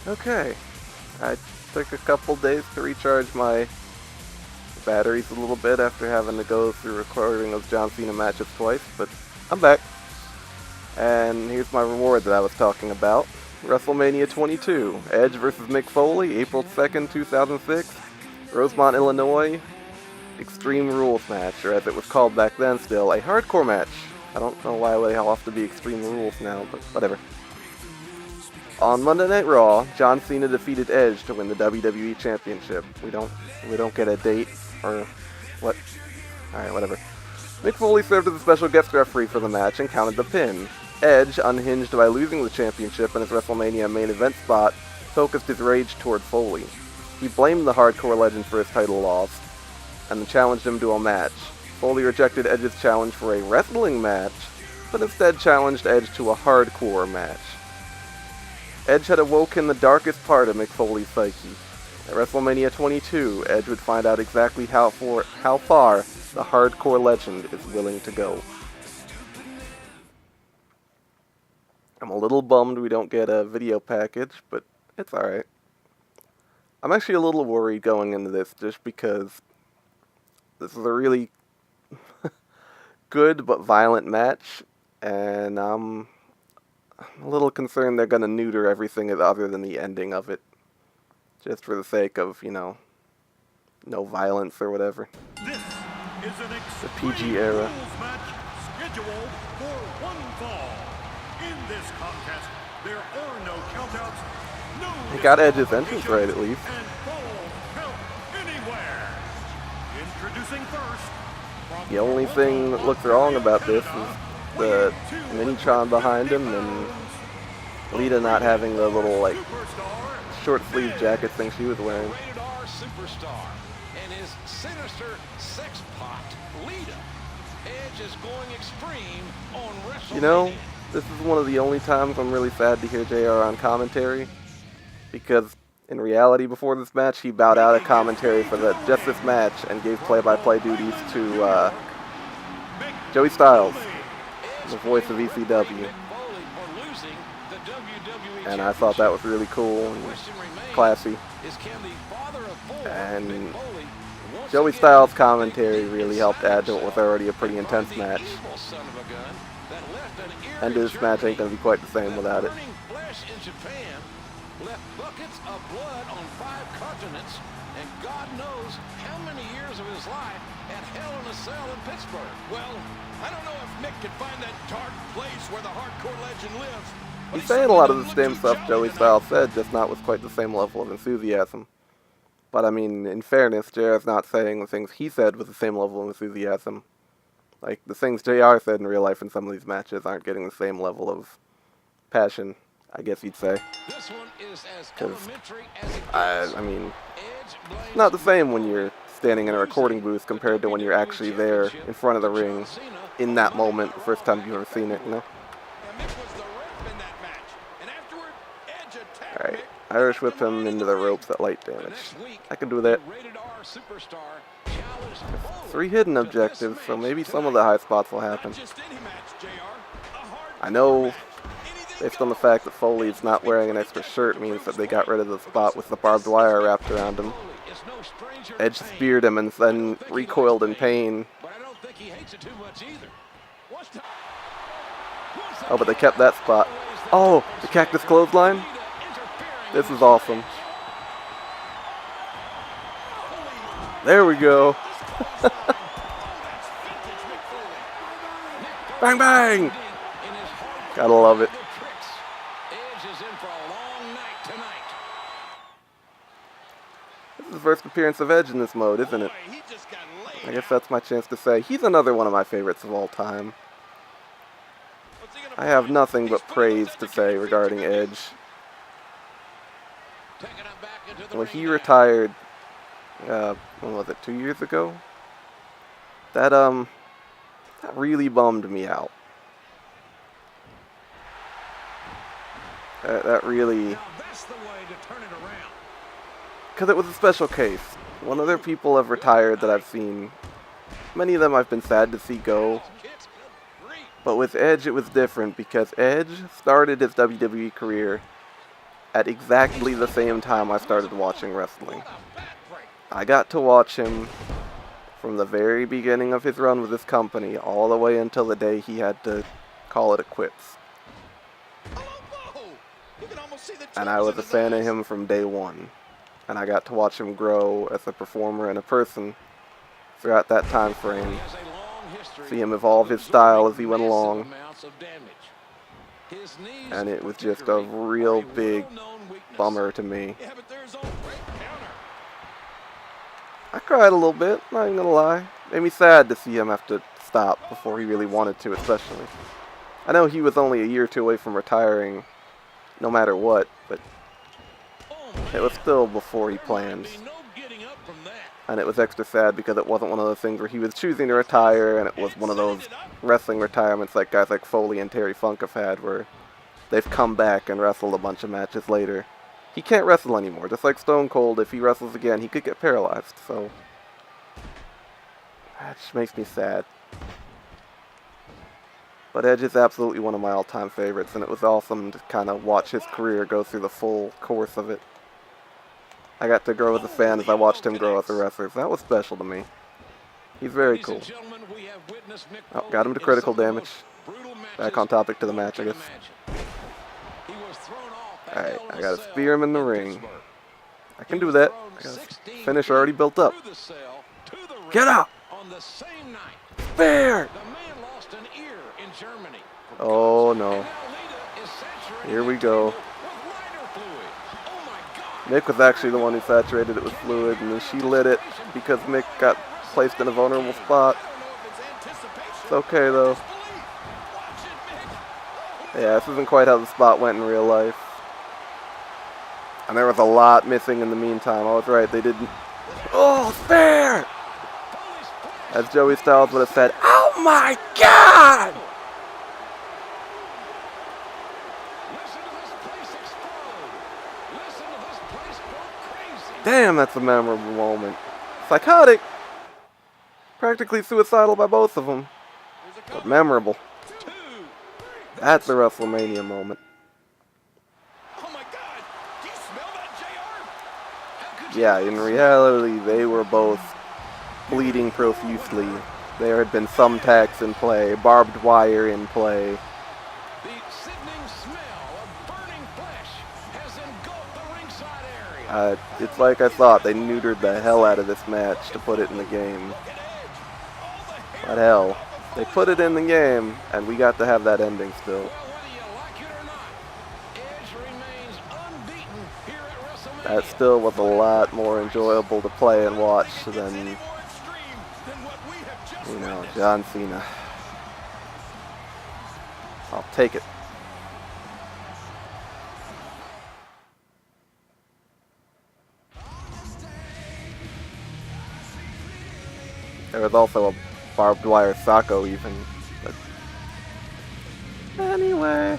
Okay, I took a couple days to recharge my batteries a little bit after having to go through recording those John Cena matches twice, but I'm back. And here's my reward that I was talking about. Wrestlemania 22, Edge vs. Mick Foley, April 2nd, 2006, Rosemont, Illinois, Extreme Rules match, or as it was called back then still, a hardcore match. I don't know why they all have to be Extreme Rules now, but whatever. On Monday Night Raw, John Cena defeated Edge to win the WWE Championship. We don't get a date or what. Alright, whatever. Mick Foley served as a special guest referee for the match and counted the pin. Edge, unhinged by losing the championship in his WrestleMania main event spot, focused his rage toward Foley. He blamed the hardcore legend for his title loss and challenged him to a match. Foley rejected Edge's challenge for a wrestling match, but instead challenged Edge to a hardcore match. Edge had awoken the darkest part of Mick Foley's psyche. At WrestleMania 22, Edge would find out exactly how far the hardcore legend is willing to go. I'm a little bummed we don't get a video package, but it's alright. I'm actually a little worried going into this just because this is a really good but violent match, and I'm a little concerned they're going to neuter everything other than the ending of it. Just for the sake of, no violence or whatever. This is an the PG era. match scheduled for one fall. In this contest, there are no countouts, no He got Edge's entrance right at least. and balls count anywhere. Introducing first. From The only thing that looks wrong about this is the Minitron behind him and Lita not having the little, short sleeve jacket thing she was wearing. Rated R superstar and his sinister sex pot, Lita. Edge is going extreme on WrestleMania. This is one of the only times I'm really sad to hear JR on commentary, because in reality before this match he bowed out of commentary for just this match and gave play-by-play duties to Joey Styles, the voice of ECW. And I thought that was really cool and classy. And Joey Styles' commentary really helped add to what was already a pretty intense match. And this match ain't going to be quite the same without it. Left buckets of blood on 5 continents, and God knows how many years of his life at Hell in a Cell in Pittsburgh. Well, I don't know if Mick can find that dark place where the hardcore legend lives. He's saying a lot of the same stuff Joey Styles said, just not with quite the same level of enthusiasm. But I mean, in fairness, JR's not saying the things he said with the same level of enthusiasm. Like, the things JR said in real life in some of these matches aren't getting the same level of passion, I guess you'd say. This one is as elementary as it gets. I mean, it's not the same when you're standing in a recording booth compared to when you're actually there in front of the ring in that moment, the first time you've ever seen it, Alright, Irish whip him into the ropes at light damage. I can do that. 3 hidden objectives, so maybe some of the high spots will happen. I know, based on the fact that Foley's not wearing an extra shirt, means that they got rid of the spot with the barbed wire wrapped around him. Edge speared him and then recoiled in pain. Oh, but they kept that spot. Oh, the cactus clothesline? This is awesome. There we go. Bang, bang! Gotta love it. This is the first appearance of Edge in this mode, isn't it? I guess that's my chance to say he's another one of my favorites of all time. I have nothing but praise to say regarding Edge. When he retired, when was it, 2 years ago? That really bummed me out. That really... Because it was a special case. When other people have retired that I've seen, many of them I've been sad to see go. But with Edge, it was different because Edge started his WWE career at exactly the same time I started watching wrestling. I got to watch him from the very beginning of his run with this company all the way until the day he had to call it a quits. And I was a fan of him from day one. And I got to watch him grow as a performer and a person throughout that time frame. See him evolve his style as he went along. And it was just a real big bummer to me. I cried a little bit, not even gonna lie. Made me sad to see him have to stop before he really wanted to, especially. I know he was only a year or two away from retiring, no matter what, but it was still before he planned. And it was extra sad because it wasn't one of those things where he was choosing to retire, and it was one of those wrestling retirements like guys like Foley and Terry Funk have had, where they've come back and wrestled a bunch of matches later. He can't wrestle anymore. Just like Stone Cold, if he wrestles again, he could get paralyzed, so that just makes me sad. But Edge is absolutely one of my all-time favorites, and it was awesome to kind of watch his career go through the full course of it. I got to grow as a fan as I watched him grow as a wrestler, so that was special to me. He's very cool. Oh, got him to critical damage. Back on topic to the match, I guess. Alright, I gotta spear him in the ring. I can do that. I got a finisher already built up. Get out! Spear! Oh no. Here we go. Mick was actually the one who saturated it with fluid, and then she lit it because Mick got placed in a vulnerable spot. It's okay though. Yeah, this isn't quite how the spot went in real life. And there was a lot missing in the meantime. I was right, they didn't. Oh, spare! As Joey Styles would have said, oh my God! Damn, that's a memorable moment. Psychotic. Practically suicidal by both of them. But memorable. That's a Wrestlemania moment. Yeah, in reality, they were both bleeding profusely. There had been thumbtacks in play, barbed wire in play. It's like I thought, they neutered the hell out of this match to put it in the game. But hell, they put it in the game, and we got to have that ending still. That still was a lot more enjoyable to play and watch than, you know, John Cena. I'll take it. There was also a barbed wire Sacco even. But anyway.